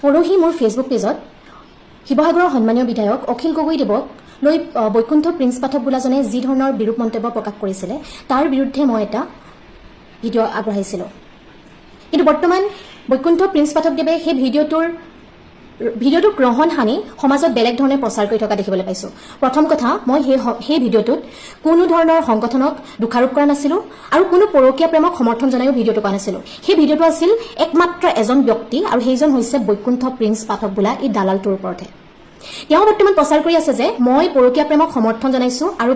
পৰহি মোৰ ফেচবুক পেজত শিৱসাগৰৰ সন্মানীয় বিধায়ক অখিল গগৈদেৱক লৈ বৈকুণ্ঠ প্ৰিন্স পাঠক বোলাজনে যি ধৰণৰ বিৰূপ মন্তব্য প্ৰকাশ কৰিছিলে তাৰ বিৰুদ্ধে মই এটা ভিডিঅ' আগবঢ়াইছিলোঁ। কিন্তু বৰ্তমান বৈকুণ্ঠ প্ৰিন্স পাঠকদেৱে সেই ভিডিঅ'টোক গ্ৰহণ সানি সমাজত বেলেগ ধৰণে প্ৰচাৰ কৰি থকা দেখিবলৈ পাইছোঁ। প্ৰথম কথা, মই সেই ভিডিঅ'টোত কোনো ধৰণৰ সংগঠনক দোষাৰোপ কৰা নাছিলোঁ আৰু কোনো পৰকীয়া প্ৰেমক সমৰ্থন জনায়ো ভিডিঅ'টো কৰা নাছিলোঁ। সেই ভিডিঅ'টো আছিল একমাত্ৰ এজন ব্যক্তি আৰু সেইজন হৈছে বৈকুণ্ঠ প্ৰিন্স পাঠক বোলা এই দালালটোৰ ওপৰতহে। তেওঁ বৰ্তমান প্ৰচাৰ কৰি আছে যে মই পৰকীয়া প্ৰেমক সমৰ্থন জনাইছোঁ আৰু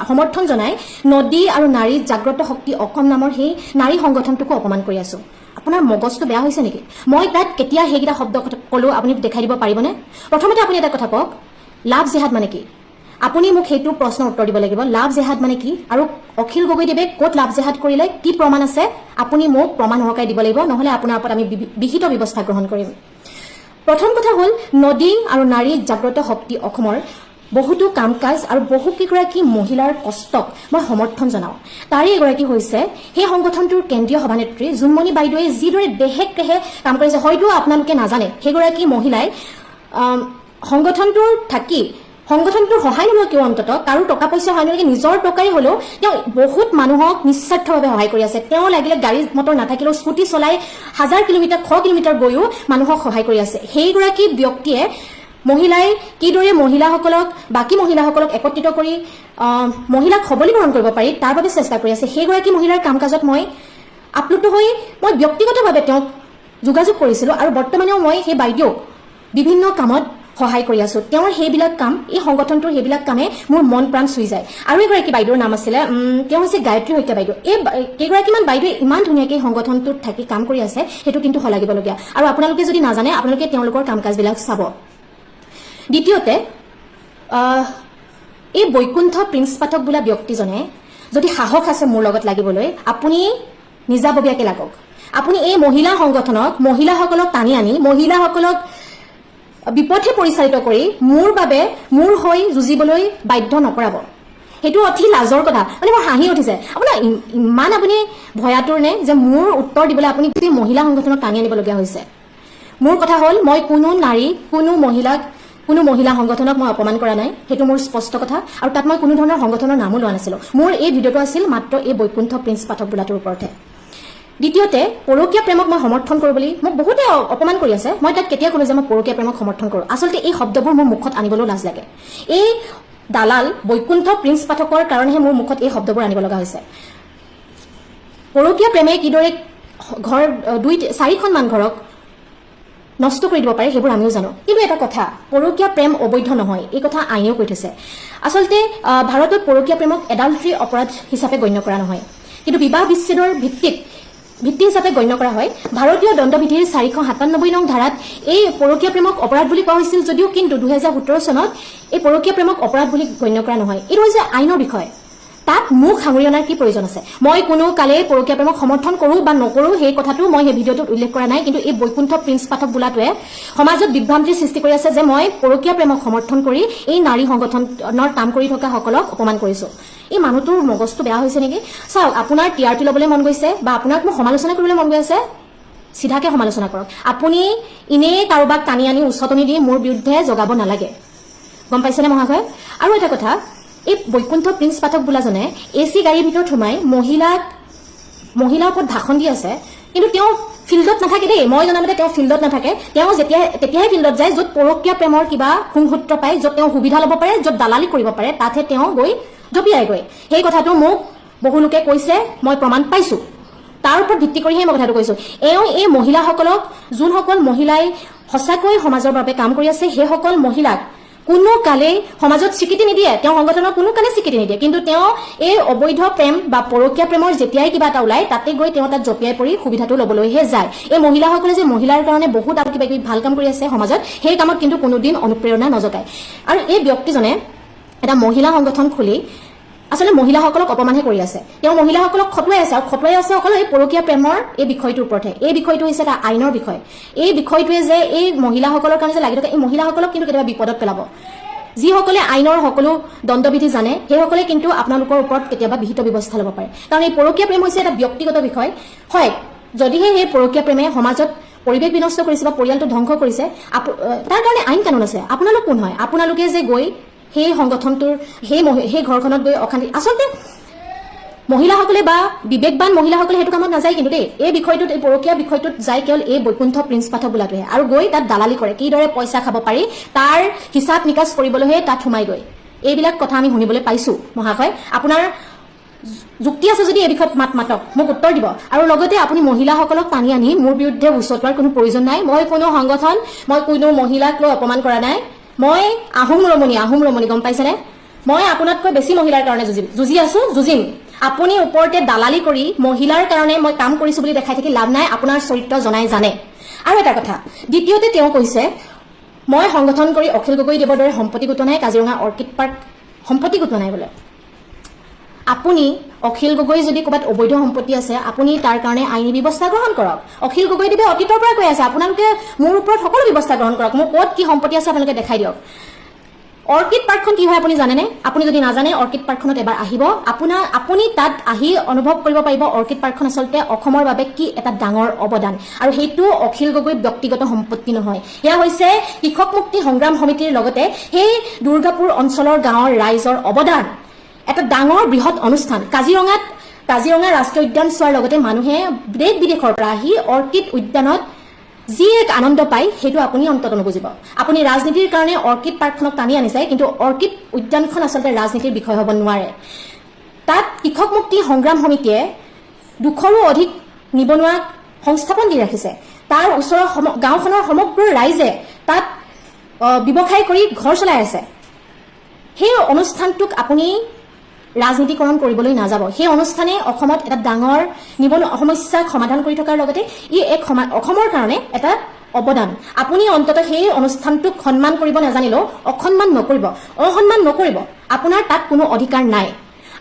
সমৰ্থন জনাই নদী আৰু নাৰী জাগ্ৰত শক্তি অসম নামৰ সেই নাৰী সংগঠনটোকো অপমান কৰি আছোঁ। আপোনাৰ মগজটো বেয়া হৈছে নেকি? মই তাত কেতিয়া সেইকেইটা শব্দ ক'লো আপুনি দেখাই দিব পাৰিবনে? প্ৰথমতে আপুনি এটা কথা কওক, লাভ জেহাদ মানে কি? আপুনি মোক সেইটো প্ৰশ্নৰ উত্তৰ দিব লাগিব। লাভ জেহাদ মানে কি আৰু অখিল গগৈদেৱে ক'ত লাভ জেহাদ কৰিলে, কি প্ৰমাণ আছে আপুনি মোক প্ৰমাণ সহকাৰে দিব লাগিব, নহ'লে আপোনাৰ ওপৰত আমি বিহিত ব্যৱস্থা গ্ৰহণ কৰিম। প্ৰথম কথা হ'ল নদী আৰু নাৰী জাগ্ৰত শক্তি অসমৰ বহুতো কাম কাজ আৰু বহুকেইগৰাকী মহিলাৰ কষ্টক মই সমৰ্থন জনাওঁ। তাৰে এগৰাকী হৈছে সেই সংগঠনটোৰ কেন্দ্ৰীয় সভানেত্ৰী জোনমণি বাইদেৱে যিদৰে দেহে কেহে কাম কৰিছে, হয়তো আপোনালোকে নাজানে সেইগৰাকী মহিলাই সংগঠনটোৰ সহায় নলয় কিয়, অন্ততঃ কাৰো টকা পইচা সহায় নলয়, নিজৰ টকাৰে হ'লেও তেওঁ বহুত মানুহক নিস্বাৰ্থভাৱে সহায় কৰি আছে। তেওঁ লাগিলে গাড়ী মটৰ নাথাকিলেও স্কুটি চলাই 1000 কিলোমিটাৰ 100 কিলোমিটাৰ গৈও মানুহক সহায় কৰি আছে। সেইগৰাকী ব্যক্তিয়ে মহিলাই কিদৰে বাকী মহিলাসকলক একত্ৰিত কৰি মহিলাক সবলীকৰণ কৰিব পাৰি তাৰ বাবে চেষ্টা কৰি আছে। সেইগৰাকী মহিলাৰ কাম কাজত মই আপ্লুত হৈ মই ব্যক্তিগতভাৱে তেওঁক যোগাযোগ কৰিছিলোঁ আৰু বৰ্তমানেও মই সেই বাইদেউক বিভিন্ন কামত সহায় কৰি আছোঁ। তেওঁৰ সেইবিলাক কাম, এই সংগঠনটোৰ সেইবিলাক কামে মোৰ মন প্ৰাণ চুই যায়। আৰু এগৰাকী বাইদেউৰ নাম আছিলে, তেওঁ হৈছে গায়ত্ৰী শইকীয়া বাইদেউ। এই কেইগৰাকীমান বাইদেৱে ইমান ধুনীয়াকৈ সংগঠনটোত থাকি কাম কৰি আছে, সেইটো কিন্তু শলাগিবলগীয়া। আৰু আপোনালোকে যদি নাজানে আপোনালোকে তেওঁলোকৰ কাম কাজবিলাক চাব। দ্বিতীয়তে, এই বৈকুণ্ঠ প্ৰিন্স পাঠক বোলা ব্যক্তিজনে যদি সাহস আছে মোৰ লগত লাগিবলৈ, আপুনি নিজাববীয়াকৈ লাগক। আপুনি এই মহিলা সংগঠনক মহিলাসকলক টানি আনি মহিলাসকলক বিপথে পৰিচালিত কৰি মোৰ হৈ যুঁজিবলৈ বাধ্য নকৰাব। সেইটো অতি লাজৰ কথা। মানে মোৰ হাঁহি উঠিছে। আপোনাৰ ইমান আপুনি ভয়াতুৰ নে যে মোৰ উত্তৰ দিবলৈ আপুনি গোটেই মহিলা সংগঠনক টানি আনিবলগীয়া হৈছে? মোৰ কথা হ'ল, মই কোনো নাৰী কোনো মহিলা সংগঠনক মই অপমান কৰা নাই, সেইটো মোৰ স্পষ্ট কথা। আৰু তাত মই কোনো ধৰণৰ সংগঠনৰ নামো লোৱা নাছিলোঁ। মোৰ এই ভিডিঅ'টো আছিল মাত্ৰ এই বৈকুণ্ঠ প্ৰিন্স পাঠক বোলাটোৰ ওপৰতহে। দ্বিতীয়তে, পৰকীয়া প্ৰেমক মই সমৰ্থন কৰোঁ বুলি মোক বহুতে অপমান কৰি আছে। মই তাত কেতিয়া ক'লো যে মই পৰকীয়া প্ৰেমক সমৰ্থন কৰোঁ? আচলতে এই শব্দবোৰ মোৰ মুখত আনিবলৈও লাজ লাগে। এই দালাল বৈকুণ্ঠ প্ৰিন্স পাঠকৰ কাৰণেহে মোৰ মুখত এই শব্দবোৰ আনিব লগা হৈছে। পৰকীয়া প্ৰেমে কিদৰে ঘৰ 2-4খনমান ঘৰক নষ্ট কৰি দিব পাৰে সেইবোৰ আমিও জানো। কিন্তু এটা কথা, পৰকীয়া প্ৰেম অবৈধ নহয়, এই কথা আইনেও কৈ থৈছে। আচলতে ভাৰতত পৰকীয়া প্ৰেমক এডাল্ট্ৰি অপৰাধ হিচাপে গণ্য কৰা নহয়, কিন্তু বিবাহ বিচ্ছেদৰ ভিত্তি হিচাপে গণ্য কৰা হয়। ভাৰতীয় দণ্ডবিধিৰ 497 নং ধাৰাত এই পৰকীয়া প্ৰেমক অপৰাধ বুলি কোৱা হৈছিল যদিও কিন্তু 2017 চনত এই পৰকীয়া প্ৰেমক অপৰাধ বুলি গণ্য কৰা নহয়। এইটো হৈছে আইনৰ বিষয়, তাত মুখ সাঙুৰি অনাৰ কি প্ৰয়োজন আছে? মই কোনো কালে পৰকীয়া প্ৰেমক সমৰ্থন কৰোঁ বা নকৰোঁ সেই কথাটো মই সেই ভিডিঅ'টোত উল্লেখ কৰা নাই। কিন্তু এই বৈকুণ্ঠ প্ৰিন্স পাঠক বোলাটোৱে সমাজত বিভ্ৰান্তিৰ সৃষ্টি কৰি আছে যে মই পৰকীয়া প্ৰেমক সমৰ্থন কৰি এই নাৰী সংগঠনৰ কাম কৰি থকা সকলক অপমান কৰিছোঁ। এই মানুহটোৰ মগজটো বেয়া হৈছে নেকি? চাওক, আপোনাৰ টিআৰপি ল'বলৈ মন গৈছে বা আপোনাক মোক সমালোচনা কৰিবলৈ মন গৈ আছে, চিধাকে সমালোচনা কৰক। আপুনি এনেই কাৰোবাক টানি আনি উচতনি দি মোৰ বিৰুদ্ধে জগাব নালাগে, গম পাইছেনে মহাশয়? আৰু এটা কথা, এই বৈকুণ্ঠ প্ৰিন্স পাঠক বোলাজনে AC গাড়ীৰ ভিতৰত সোমাই মহিলাৰ ওপৰত ভাষণ দি আছে, কিন্তু তেওঁ ফিল্ডত নাথাকে দেই। মই জনামতে তেওঁ ফিল্ডত নাথাকে। তেওঁ তেতিয়াহে ফিল্ডত যায় য'ত পৰকীয়া প্ৰেমৰ কিবা সংসূত্ৰ পায়, য'ত তেওঁ সুবিধা ল'ব পাৰে, য'ত দালালি কৰিব পাৰে, তাতহে তেওঁ গৈ জঁপিয়াইগৈ। সেই কথাটো মোক বহু লোকে কৈছে, মই প্ৰমাণ পাইছোঁ। তাৰ ওপৰত ভিত্তি কৰিহে মই কথাটো কৈছোঁ। এই মহিলাসকলক, যোনসকল মহিলাই সঁচাকৈ সমাজৰ বাবে কাম কৰি আছে, সেইসকল মহিলাক কোনো কালেই সমাজত স্বীকৃতি নিদিয়ে, তেওঁ সংগঠনৰ কোনো কালে স্বীকৃতি নিদিয়ে। কিন্তু তেওঁ এই অবৈধ প্ৰেম বা পৰকীয়া প্ৰেমৰ যেতিয়াই কিবা এটা ওলায় তাতে গৈ তেওঁ তাত জঁপিয়াই পৰি সুবিধাটো ল'বলৈহে যায়। এই মহিলাসকলে যে মহিলাৰ কাৰণে বহুত আৰু কিবা কিবি ভাল কাম কৰি আছে সমাজত, সেই কামত কিন্তু কোনোদিন অনুপ্ৰেৰণা নজগায়। আৰু এই ব্যক্তিজনে এটা মহিলা সংগঠন খুলি আচলতে মহিলাসকলক অপমানহে কৰি আছে। তেওঁ মহিলাসকলক খটুৱাই আছে, আৰু খটুৱাই আছে অকল এই পৰকীয়া প্ৰেমৰ এই বিষয়টোৰ ওপৰতহে। এই বিষয়টো হৈছে এটা আইনৰ বিষয়। এই বিষয়টোৱে যে এই মহিলাসকলৰ কাৰণে যে লাগি থকা, এই মহিলাসকলক কিন্তু কেতিয়াবা বিপদত পেলাব। যিসকলে আইনৰ সকলো দণ্ডবিধি জানে সেইসকলে কিন্তু আপোনালোকৰ ওপৰত কেতিয়াবা বিহিত ব্যৱস্থা ল'ব পাৰে। কাৰণ এই পৰকীয়া প্ৰেম হৈছে এটা ব্যক্তিগত বিষয়। হয়, যদিহে সেই পৰকীয়া প্ৰেমে সমাজত পৰিৱেশ বিনষ্ট কৰিছে বা পৰিয়ালটো ধ্বংস কৰিছে, তাৰ কাৰণে আইন কানুন আছে। আপোনালোক কোন হয়? আপোনালোকে যে গৈ সেই সংগঠনটোৰ সেই ঘৰখনত গৈ অশান্তি, আচলতে মহিলাসকলে বা বিবেকবান মহিলাসকলে সেইটো কামত নাযায় কিন্তু দেই, এই বিষয়টোত, এই পৰকীয়া বিষয়টোত যায় কেৱল এই বৈকুণ্ঠ প্ৰিন্স পাঠক বোলাটোহে, আৰু গৈ তাত দালালি কৰে, কিদৰে পইচা খাব পাৰি তাৰ হিচাপ নিকাচ কৰিবলৈহে তাত সোমাই গৈ। এইবিলাক কথা আমি শুনিবলৈ পাইছো। মহাশয়, আপোনাৰ যুক্তি আছে যদি এই বিষয়ত মাতক, মোক উত্তৰ দিব। আৰু লগতে আপুনি মহিলাসকলক টানি আনি মোৰ বিৰুদ্ধে উচতোৱাৰ কোনো প্ৰয়োজন নাই। মই কোনো সংগঠন, মই কোনো মহিলাক লৈ অপমান কৰা নাই। মই আহোম ৰমণী, গম পাইছেনে? মই আপোনাতকৈ বেছি মহিলাৰ কাৰণে যুঁজি আছো, যুঁজিম। আপুনি ওপৰতে দালালি কৰি মহিলাৰ কাৰণে মই কাম কৰিছো বুলি দেখাই থাকি লাভ নাই। আপোনাৰ চৰিত্ৰ জনাই জানে। আৰু এটা কথা, দ্বিতীয়তে তেওঁ কৈছে মই সংগঠন কৰি অখিল গগৈদেৱৰ দৰে সম্পত্তি গোটোৱা নাই, কাজিৰঙা অৰ্কিড পাৰ্ক সম্পত্তি গোটোৱা নাই বোলে। আপুনি অখিল গগৈ যদি ক'ৰবাত অবৈধ সম্পত্তি আছে, আপুনি তাৰ কাৰণে আইনী ব্যৱস্থা গ্ৰহণ কৰক। অখিল গগৈদেৱে অতীতৰ পৰা কৈ আছে আপোনালোকে মোৰ ওপৰত সকলো ব্যৱস্থা গ্ৰহণ কৰক, মোৰ ক'ত কি সম্পত্তি আছে আপোনালোকে দেখাই দিয়ক। অৰ্কিড পাৰ্কখন কি হয় আপুনি জানেনে? আপুনি যদি নাজানে অৰ্কিড পাৰ্কখনত এবাৰ আহিব, আপুনি তাত আহি অনুভৱ কৰিব পাৰিব অৰ্কিড পাৰ্কখন আচলতে অসমৰ বাবে কি এটা ডাঙৰ অৱদান। আৰু সেইটো অখিল গগৈৰ ব্যক্তিগত সম্পত্তি নহয়, সেয়া হৈছে কৃষক মুক্তি সংগ্ৰাম সমিতিৰ লগতে সেই দুৰ্গাপুৰ অঞ্চলৰ গাঁৱৰ ৰাইজৰ অৱদান। এটা ডাঙৰ বৃহৎ অনুষ্ঠান। কাজিৰঙা ৰাষ্ট্ৰীয় উদ্যান চোৱাৰ লগতে মানুহে দেশ বিদেশৰ পৰা আহি অৰ্কিড উদ্যানত যি এক আনন্দ পায় সেইটো আপুনি অন্তত নুবুজিব। আপুনি ৰাজনীতিৰ কাৰণে অৰ্কিড পাৰ্কখনক টানি আনিছে, কিন্তু অৰ্কিড উদ্যানখন আচলতে ৰাজনীতিৰ বিষয় হ'ব নোৱাৰে। তাত কৃষক মুক্তি সংগ্ৰাম সমিতিয়ে 200ৰো অধিক নিবনুৱাক সংস্থাপন দি ৰাখিছে। তাৰ ওচৰৰ গাঁওখনৰ সমগ্ৰ ৰাইজে তাত ব্যৱসায় কৰি ঘৰ চলাই আছে। সেই অনুষ্ঠানটোক আপুনি ৰাজনীতিকৰণ কৰিবলৈ নাযাব। সেই অনুষ্ঠানে অসমত এটা ডাঙৰ নিবনুৱা সমস্যাক সমাধান কৰি থকাৰ লগতে ই এক অসমৰ কাৰণে এটা অৱদান। আপুনি অন্তত সেই অনুষ্ঠানটোক সন্মান কৰিব নাজানিলেও অসন্মান নকৰিব। আপোনাৰ তাত কোনো অধিকাৰ নাই।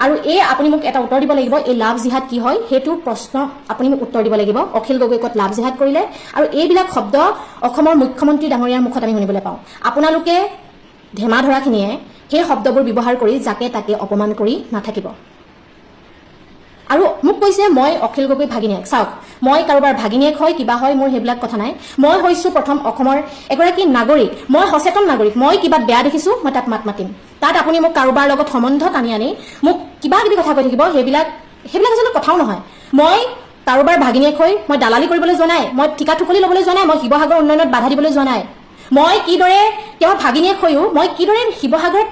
আৰু আপুনি মোক এটা উত্তৰ দিব লাগিব, এই লাভ জিহাদ কি হয় সেইটো প্ৰশ্ন আপুনি মোক উত্তৰ দিব লাগিব। অখিল গগৈ ক'ত লাভ জিহাদ কৰিলে? আৰু এইবিলাক শব্দ অসমৰ মুখ্যমন্ত্ৰী ডাঙৰীয়াৰ মুখত আমি শুনিবলৈ পাওঁ। আপোনালোকে ধেমা ধৰাখিনিয়ে সেই শব্দবোৰ ব্যৱহাৰ কৰি যাকে তাকে অপমান কৰি নাথাকিব। আৰু মোক কৈছে মই অখিল গগৈ ভাগিনীয়েক। চাওক, মই কাৰোবাৰ ভাগিনীয়েক হয় কিবা হয় মোৰ সেইবিলাক কথা নাই। মই হৈছো প্ৰথম অসমৰ এগৰাকী নাগৰিক, মই সচেতন নাগৰিক। মই কিবা বেয়া দেখিছো মই তাত মাত মাতিম। তাত আপুনি মোক কাৰোবাৰ লগত সম্বন্ধ টানি আনি মোক কিবা কিবি কথা কৈ থাকিব, সেইবিলাক আচলতে কথাও নহয়। মই কাৰোবাৰ ভাগিনীয়েক হৈ মই দালালি কৰিবলৈ যোৱা নাই, মই ঠিকা ঠুকলি ল'বলৈ যোৱা নাই, মই শিৱসাগৰ উন্নয়নত বাধা দিবলৈ যোৱা নাই। মই কিদৰে তেওঁৰ ভাগিনীয়েক হৈও মই কিদৰে শিৱসাগৰত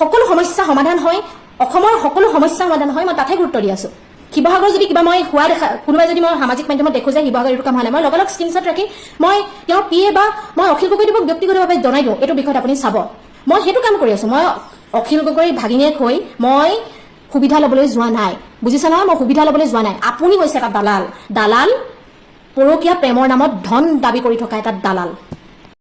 সকলো সমস্যা সমাধান হয়, অসমৰ সকলো সমস্যা সমাধান হয়, মই তাতে গুৰুত্ব দি আছো। শিৱসাগৰ যদি কিবা মই হোৱা কোনোবাই যদি মই সামাজিক মাধ্যমত দেখো যে শিৱসাগৰ এইটো কাম হোৱা নাই, মই লগে স্ক্ৰীনশ্বট ৰাখি মই তেওঁৰ পিএ বা মই অখিল গগৈদেৱক ব্যক্তিগতভাৱে জনাই দিওঁ এইটো বিষয়ত আপুনি চাব। মই সেইটো কাম কৰি আছো। মই অখিল গগৈৰ ভাগিনীয়েক হৈ মই সুবিধা ল'বলৈ যোৱা নাই, বুজিছে নহয়? মই সুবিধা ল'বলৈ যোৱা নাই। আপুনি হৈছে এটা দালাল, পৰকীয়া প্ৰেমৰ নামত ধন দাবী কৰি থকা এটা দালাল।